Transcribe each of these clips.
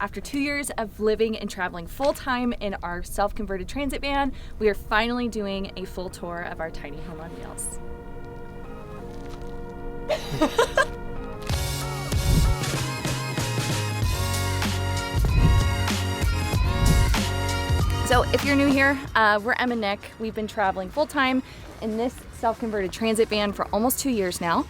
After 2 years of living and traveling full-time in our self-converted transit van, we are finally doing a full tour of our tiny home on wheels. So if you're new here, we're Em and Nick. We've been traveling full-time in this self-converted transit van for almost 2 years now,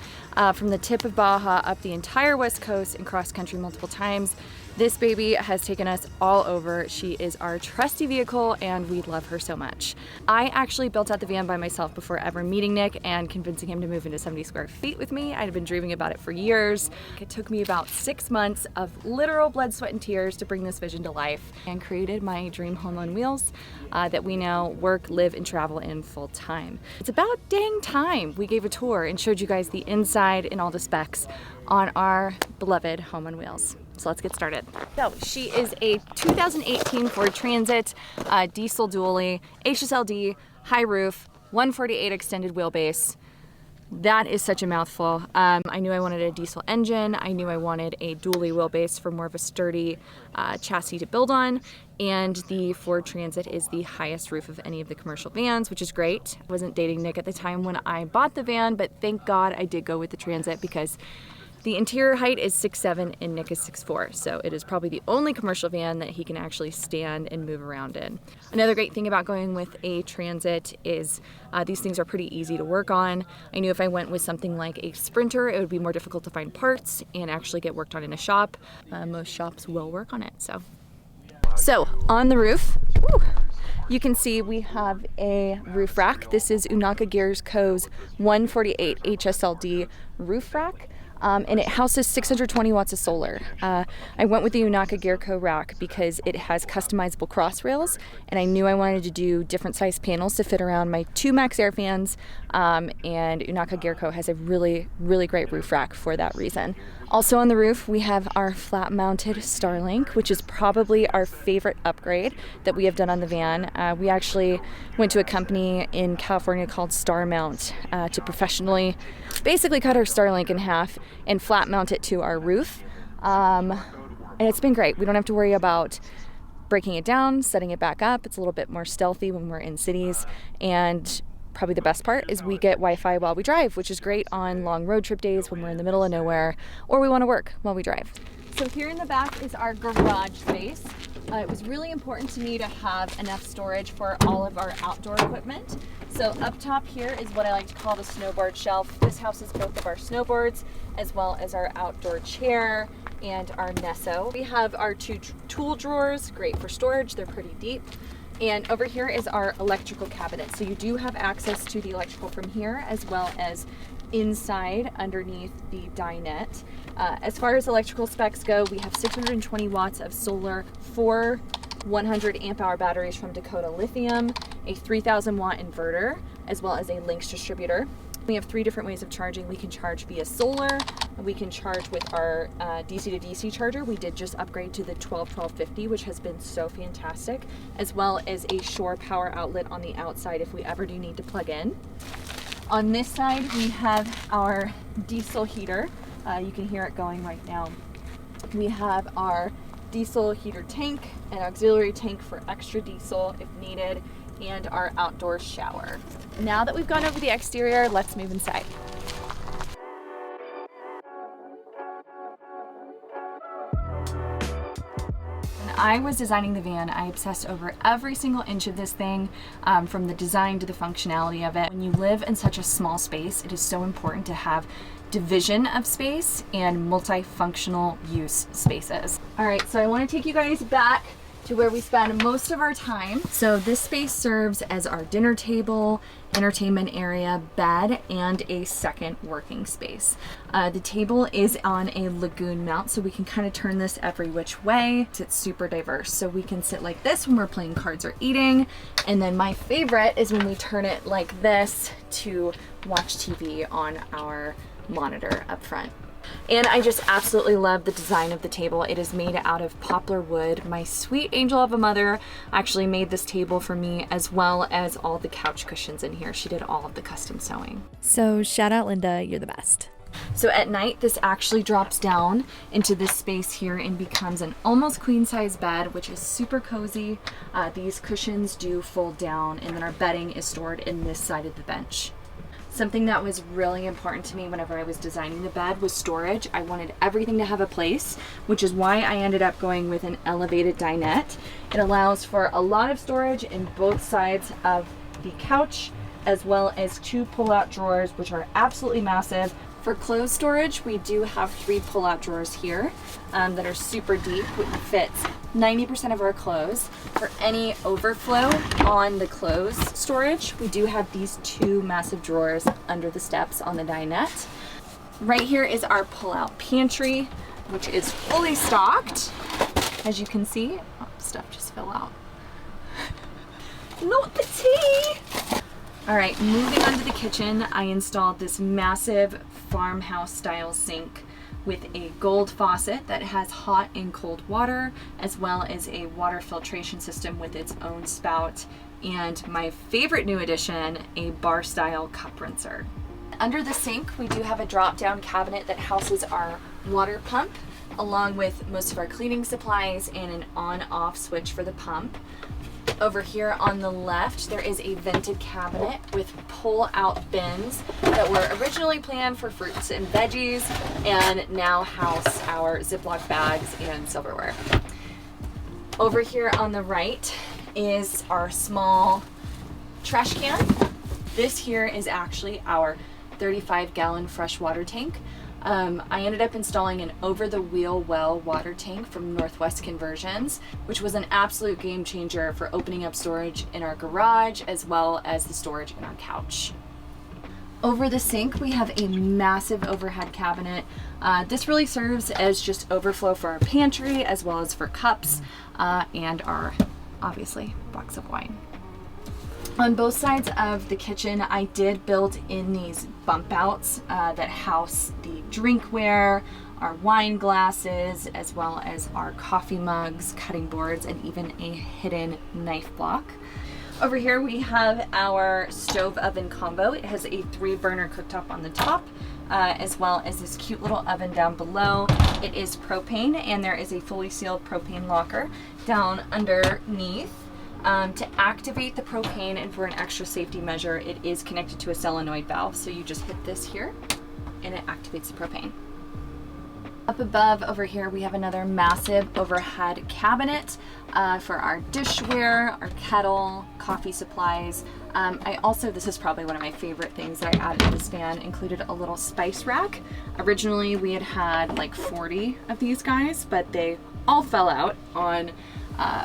from the tip of Baja up the entire West Coast and cross-country multiple times. This baby has taken us all over. She is our trusty vehicle and we love her so much. I actually built out the van by myself before ever meeting Nick and convincing him to move into 70 square feet with me. I'd been dreaming about it for years. It took me about 6 months of literal blood, sweat, and tears to bring this vision to life and created my dream home on wheels that we now work, live, and travel in full time. It's about dang time we gave a tour and showed you guys the inside and all the specs on our beloved home on wheels. So let's get started. So she is a 2018 Ford Transit, diesel dually, HSLD, high roof, 148 extended wheelbase. That is such a mouthful. I knew I wanted a diesel engine. I knew I wanted a dually wheelbase for more of a sturdy chassis to build on. And the Ford Transit is the highest roof of any of the commercial vans, which is great. I wasn't dating Nick at the time when I bought the van, but thank God I did go with the Transit because the interior height is 6'7" and Nick is 6'4", so it is probably the only commercial van that he can actually stand and move around in. Another great thing about going with a Transit is these things are pretty easy to work on. I knew if I went with something like a Sprinter, it would be more difficult to find parts and actually get worked on in a shop. Most shops will work on it, so. So on the roof, you can see we have a roof rack. This is Unaka Gears Co.'s 148 HSLD roof rack. And it houses 620 watts of solar. I went with the Unaka Gear Co. rack because it has customizable cross rails, and I knew I wanted to do different size panels to fit around my 2 Max Air fans, and Unaka Gear Co. has a really, really great roof rack for that reason. Also on the roof, we have our flat-mounted Starlink, which is probably our favorite upgrade that we have done on the van. We actually went to a company in California called Star Mount to professionally basically cut our Starlink in half and flat mount it to our roof. And it's been great. We don't have to worry about breaking it down, setting it back up. It's a little bit more stealthy when we're in cities. And probably the best part is we get Wi-Fi while we drive, which is great on long road trip days when we're in the middle of nowhere or we want to work while we drive. So here in the back is our garage space. It was really important to me to have enough storage for all of our outdoor equipment. So up top here is what I like to call the snowboard shelf. This houses both of our snowboards as well as our outdoor chair and our Nesso. We have our 2 tool drawers, great for storage, they're pretty deep. And over here is our electrical cabinet. So you do have access to the electrical from here as well as inside underneath the dinette. As far as electrical specs go, we have 620 watts of solar, 4 100 amp hour batteries from Dakota Lithium, a 3000 watt inverter, as well as a Lynx distributor. We have 3 different ways of charging. We can charge via solar, we can charge with our DC to DC charger. We did just upgrade to the 1250, which has been so fantastic, as well as a shore power outlet on the outside if we ever do need to plug in. On this side, we have our diesel heater. You can hear it going right now. We have our diesel heater tank, an auxiliary tank for extra diesel if needed, and our outdoor shower. Now that we've gone over the exterior, let's move inside. When I was designing the van, I obsessed over every single inch of this thing, from the design to the functionality of it. When you live in such a small space, it is so important to have division of space and multifunctional use spaces. All right, so I want to take you guys back to where we spend most of our time. So this space serves as our dinner table, entertainment area, bed, and a second working space. The table is on a lagoon mount, so we can kind of turn this every which way. It's super diverse. So we can sit like this when we're playing cards or eating. And then my favorite is when we turn it like this to watch TV on our monitor up front. And I just absolutely love the design of the table. It is made out of poplar wood. My sweet angel of a mother actually made this table for me, as well as all the couch cushions in here. She did all of the custom sewing. So shout out Linda, you're the best. So at night, this actually drops down into this space here and becomes an almost queen size bed, which is super cozy. These cushions do fold down, and then our bedding is stored in this side of the bench. Something that was really important to me whenever I was designing the bed was storage. I wanted everything to have a place, which is why I ended up going with an elevated dinette. It allows for a lot of storage in both sides of the couch, as well as 2 pull-out drawers, which are absolutely massive. For clothes storage, we do have 3 pull-out drawers here that are super deep, which fits 90% of our clothes. For any overflow on the clothes storage, we do have these 2 massive drawers under the steps on the dinette. Right here is our pull-out pantry, which is fully stocked. As you can see, oh, stuff just fell out. Not the tea! All right, moving on to the kitchen, I installed this massive farmhouse style sink with a gold faucet that has hot and cold water, as well as a water filtration system with its own spout, and my favorite new addition, a bar style cup rinser. Under the sink, we do have a drop down cabinet that houses our water pump, along with most of our cleaning supplies and an on off switch for the pump. Over here on the left, there is a vented cabinet with pull-out bins that were originally planned for fruits and veggies and now house our Ziploc bags and silverware. Over here on the right is our small trash can. This here is actually our 35-gallon freshwater tank. I ended up installing an over-the-wheel well water tank from Northwest Conversions, which was an absolute game changer for opening up storage in our garage as well as the storage in our couch. Over the sink, we have a massive overhead cabinet. This really serves as just overflow for our pantry as well as for cups and our, obviously, box of wine. On both sides of the kitchen, I did build in these bump outs that house the drinkware, our wine glasses, as well as our coffee mugs, cutting boards, and even a hidden knife block. Over here we have our stove oven combo. It has a 3-burner cooktop on the top, as well as this cute little oven down below. It is propane, and there is a fully sealed propane locker down underneath. To activate the propane and for an extra safety measure, it is connected to a solenoid valve. So you just hit this here and it activates the propane. Up above over here, we have another massive overhead cabinet for our dishware, our kettle, coffee supplies. I also, this is probably one of my favorite things that I added to this van, included a little spice rack. Originally, we had like 40 of these guys, but they all fell out on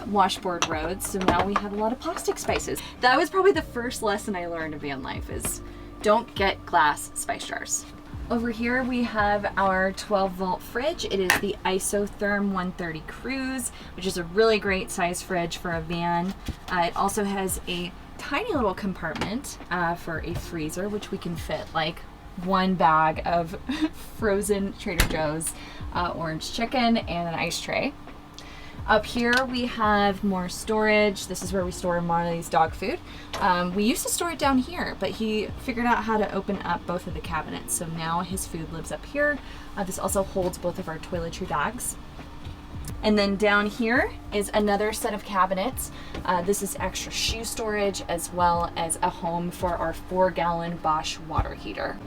washboard roads, so now we have a lot of plastic spices. That was probably the first lesson I learned in van life, is don't get glass spice jars. Over here we have our 12-volt fridge. It is the Isotherm 130 Cruise, which is a really great size fridge for a van. It also has a tiny little compartment for a freezer, which we can fit like 1 bag of frozen Trader Joe's orange chicken and an ice tray. Up here we have more storage. This is where we store Marley's dog food. We used to store it down here, but he figured out how to open up both of the cabinets. So now his food lives up here. This also holds both of our toiletry bags. And then down here is another set of cabinets. This is extra shoe storage as well as a home for our 4-gallon Bosch water heater.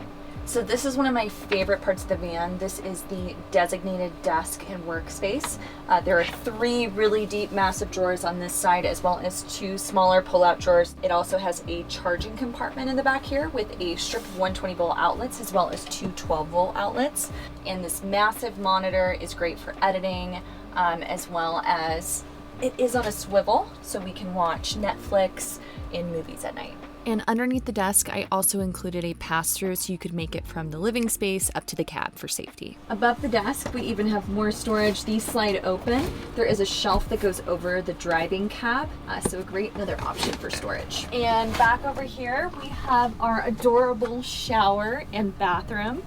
So this is one of my favorite parts of the van. This is the designated desk and workspace. There are 3 really deep, massive drawers on this side, as well as 2 smaller pull-out drawers. It also has a charging compartment in the back here with a strip of 120-volt outlets, as well as 2 12-volt outlets. And this massive monitor is great for editing, as well as it is on a swivel, so we can watch Netflix and movies at night. And underneath the desk, I also included a pass-through so you could make it from the living space up to the cab for safety. Above the desk, we even have more storage. These slide open. There is a shelf that goes over the driving cab, so a great another option for storage. And back over here, we have our adorable shower and bathroom.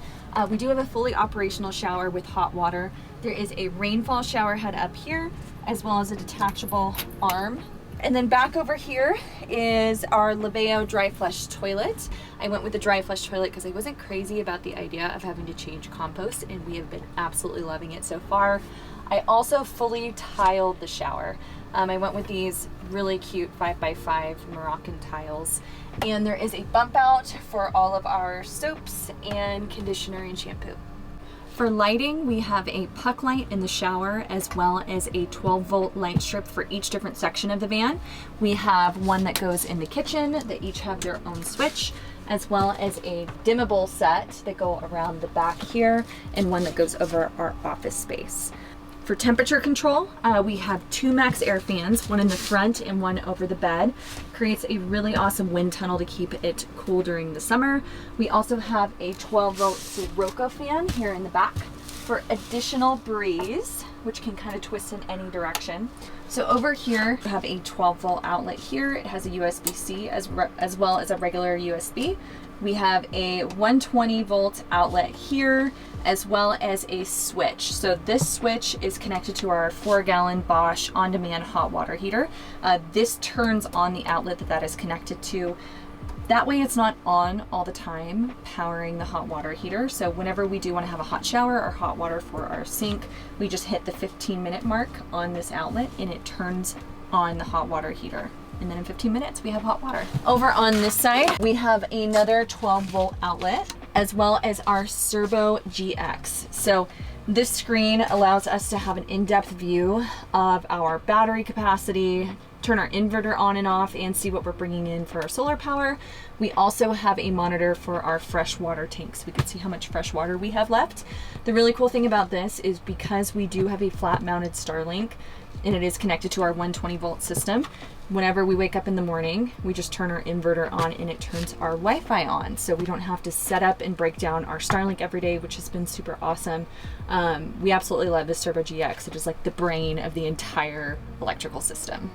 We do have a fully operational shower with hot water. There is a rainfall shower head up here, as well as a detachable arm And then back over here is our Laveo dry flush toilet. I went with the dry flush toilet because I wasn't crazy about the idea of having to change compost, and we have been absolutely loving it so far. I also fully tiled the shower. I went with these really cute 5x5 Moroccan tiles, and there is a bump out for all of our soaps and conditioner and shampoo. For lighting, we have a puck light in the shower as well as a 12-volt light strip for each different section of the van. We have one that goes in the kitchen that each have their own switch, as well as a dimmable set that go around the back here, and one that goes over our office space. For temperature control, we have 2 max air fans, one in the front and one over the bed. Creates a really awesome wind tunnel to keep it cool during the summer. We also have a 12-volt Sirocco fan here in the back for additional breeze, which can kind of twist in any direction. So over here, we have a 12-volt outlet here. It has a USB-C as well as a regular USB. We have a 120-volt outlet here, as well as a switch. So this switch is connected to our 4-gallon Bosch on-demand hot water heater. This turns on the outlet that is connected to. That way it's not on all the time powering the hot water heater. So whenever we do want to have a hot shower or hot water for our sink, we just hit the 15-minute mark on this outlet and it turns on the hot water heater. And then in 15 minutes, we have hot water. Over on this side, we have another 12-volt outlet, as well as our Servo GX. So this screen allows us to have an in-depth view of our battery capacity, turn our inverter on and off, and see what we're bringing in for our solar power. We also have a monitor for our fresh water tanks. We can see how much fresh water we have left. The really cool thing about this is because we do have a flat mounted Starlink and it is connected to our 120-volt system, whenever we wake up in the morning, we just turn our inverter on and it turns our Wi-Fi on. So we don't have to set up and break down our Starlink every day, which has been super awesome. We absolutely love this Servo GX. It is like the brain of the entire electrical system.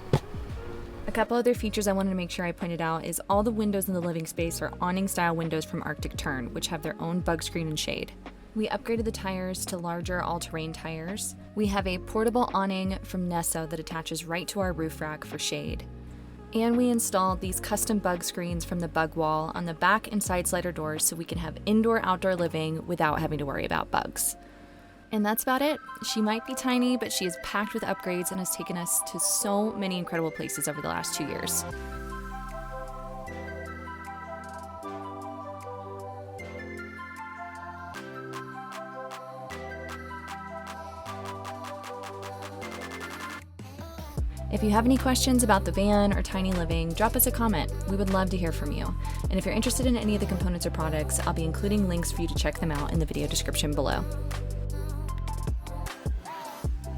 A couple other features I wanted to make sure I pointed out is all the windows in the living space are awning style windows from Arctic Tern, which have their own bug screen and shade. We upgraded the tires to larger all-terrain tires. We have a portable awning from Nesso that attaches right to our roof rack for shade. And we installed these custom bug screens from the Bug Wall on the back and side slider doors so we can have indoor-outdoor living without having to worry about bugs. And that's about it. She might be tiny, but she is packed with upgrades and has taken us to so many incredible places over the last 2 years. If you have any questions about the van or tiny living, drop us a comment. We would love to hear from you. And if you're interested in any of the components or products, I'll be including links for you to check them out in the video description below.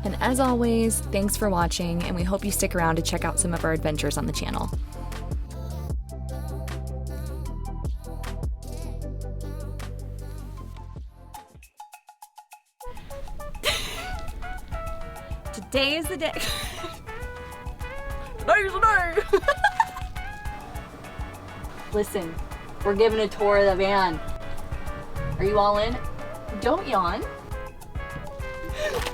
And as always, thanks for watching, and we hope you stick around to check out some of our adventures on the channel. Today is the day. Today's the day. Listen, we're giving a tour of the van. Are you all in? Don't yawn.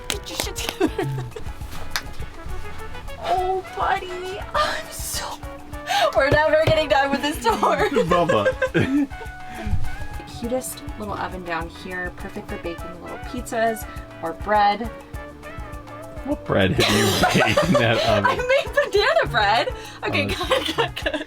Get your shit together. Oh, buddy. I'm so... We're never getting done with this tour. Bubba. Cutest little oven down here. Perfect for baking little pizzas or bread. What bread have you made in that oven? I made banana bread. Okay, good.